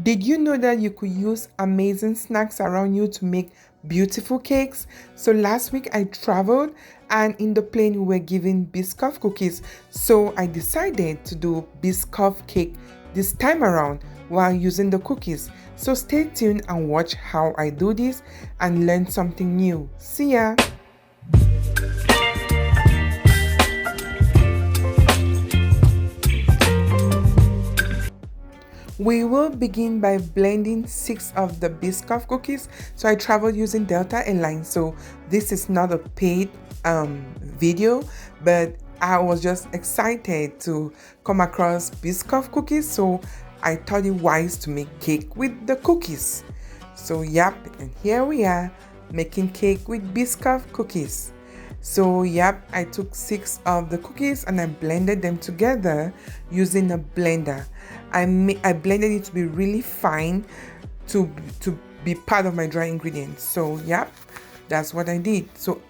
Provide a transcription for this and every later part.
Did you know that you could use amazing snacks around you to make beautiful cakes? So last week I traveled and in the plane we were given Biscoff cookies. So I decided to do Biscoff cake this time around while using the cookies. So stay tuned and watch how I do this and learn something new. See ya! We will begin by blending 6 of the Biscoff cookies. So I traveled using Delta Airlines, so this is not a paid video, but I was just excited to come across Biscoff cookies, so I thought it wise to make cake with the cookies. So yep, and here we are making cake with Biscoff cookies. So yep, I took 6 of the cookies and I blended them together using a blender. I blended it to be really fine to be part of my dry ingredients. So yep, that's what I did. So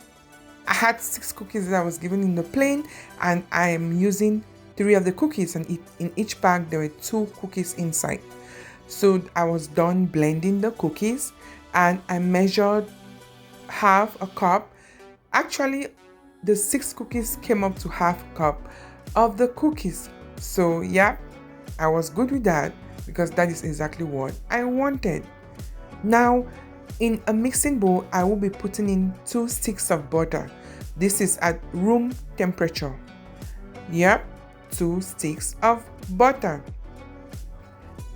I had 6 cookies that I was given in the plane, and I am using 3 of the cookies, and in each bag there were 2 cookies inside. So I was done blending the cookies and I measured half a cup. Actually, the 6 cookies came up to half a cup of the cookies. So yeah, I was good with that because that is exactly what I wanted. Now, in a mixing bowl, I will be putting in 2 sticks of butter. This is at room temperature. Yep, 2 sticks of butter.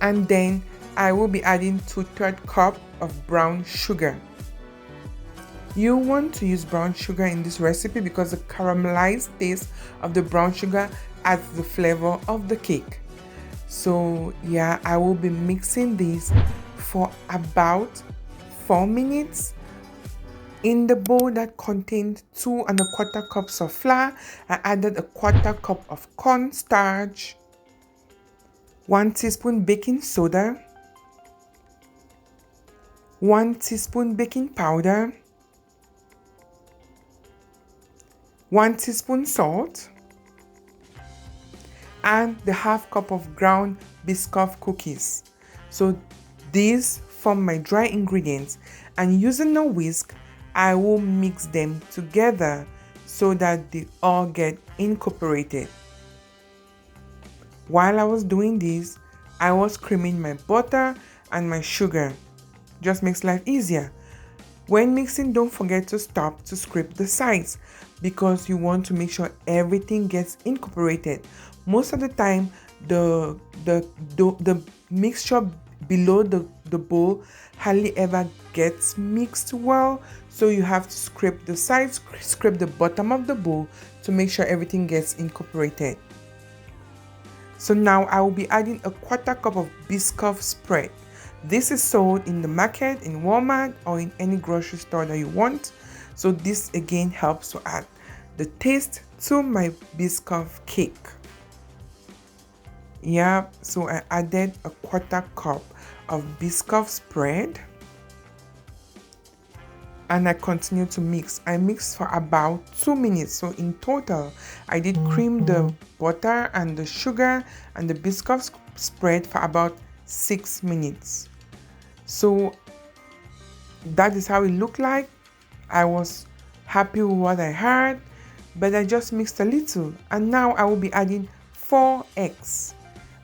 And then I will be adding 2/3 cup of brown sugar. You want to use brown sugar in this recipe because the caramelized taste of the brown sugar adds the flavor of the cake. So yeah, I will be mixing this for about 4 minutes. In the bowl that contained 2 1/4 cups of flour, I added 1/4 cup of cornstarch, 1 teaspoon baking soda, 1 teaspoon baking powder, 1 teaspoon salt, and the half cup of ground Biscoff cookies. So these form my dry ingredients, and using a whisk, I will mix them together so that they all get incorporated. While I was doing this, I was creaming my butter and my sugar. Just makes life easier. When mixing, don't forget to stop to scrape the sides because you want to make sure everything gets incorporated. Most of the time, the mixture below the bowl hardly ever gets mixed well, so you have to scrape the sides, scrape the bottom of the bowl to make sure everything gets incorporated. So now I will be adding 1/4 cup of Biscoff Spread. This is sold in the market, in Walmart, or in any grocery store that you want. So this again helps to add the taste to my Biscoff cake. Yeah, so I added 1/4 cup of Biscoff Spread and I continue to mix. I mixed for about 2 minutes. So in total, I did cream the butter and the sugar and the Biscoff Spread for about 6 minutes. So that is how it looked like. I was happy with what I had, but I just mixed a little, and now I will be adding 4 eggs.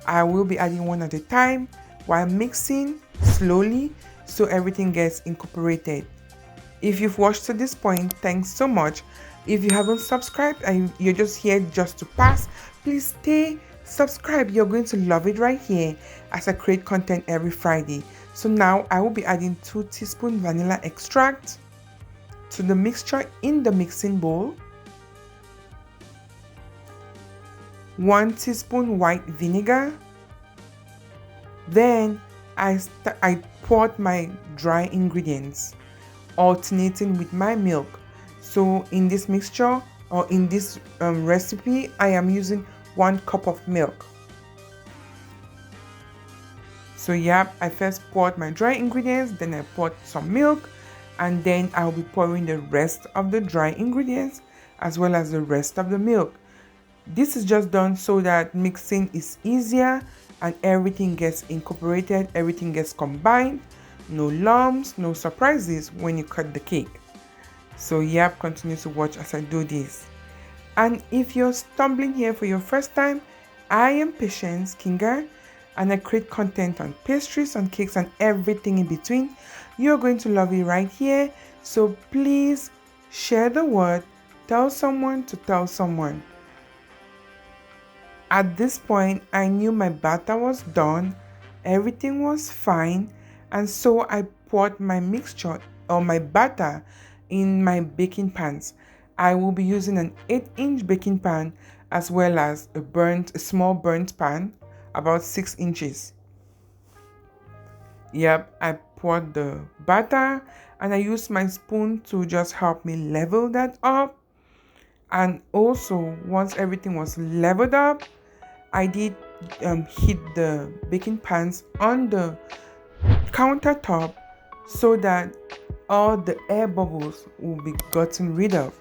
I will be adding one at a time while mixing slowly so everything gets incorporated. If you've watched to this point, thanks so much. If you haven't subscribed and you're just here just to pass, please stay subscribed. You're going to love it right here as I create content every Friday. So now I will be adding 2 teaspoons vanilla extract to the mixture in the mixing bowl, 1 teaspoon white vinegar. Then I poured my dry ingredients, alternating with my milk. So in this mixture, or in this recipe, I am using 1 cup of milk. So yeah, I first poured my dry ingredients, then I poured some milk, and then I'll be pouring the rest of the dry ingredients as well as the rest of the milk. This is just done so that mixing is easier and everything gets incorporated, everything gets combined. No lumps, no surprises when you cut the cake. So yep, continue to watch as I do this. And if you're stumbling here for your first time, I am Patience Kinga, and I create content on pastries, on cakes, and everything in between. You're going to love it right here. So please share the word, tell someone to tell someone. At this point, I knew my batter was done, everything was fine, and so I poured my mixture or my batter in my baking pans. I will be using an 8-inch baking pan as well as a small burnt pan about 6 inches. Yep, I poured the batter and I used my spoon to just help me level that up. And also, once everything was leveled up, I did heat the baking pans on the countertop so that all the air bubbles will be gotten rid of.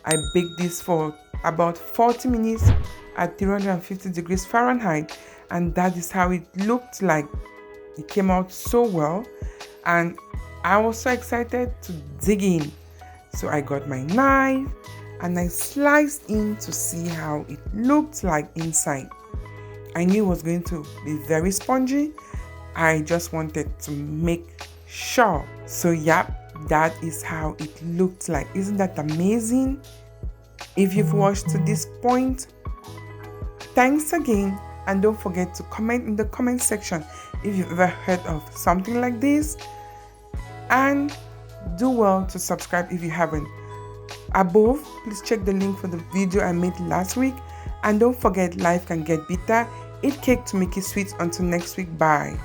I baked this for about 40 minutes at 350 degrees Fahrenheit, and that is how it looked like. It came out so well, and I was so excited to dig in. So I got my knife and I sliced in to see how it looked like inside. I knew it was going to be very spongy. I just wanted to make sure. So yep, that is how it looked like. Isn't that amazing? If you've watched to this point, thanks again, and don't forget to comment in the comment section if you've ever heard of something like this, and do well to subscribe if you haven't. Above, please check the link for the video I made last week, and don't forget, life can get bitter. Eat cake to make it sweet. Until next week, bye.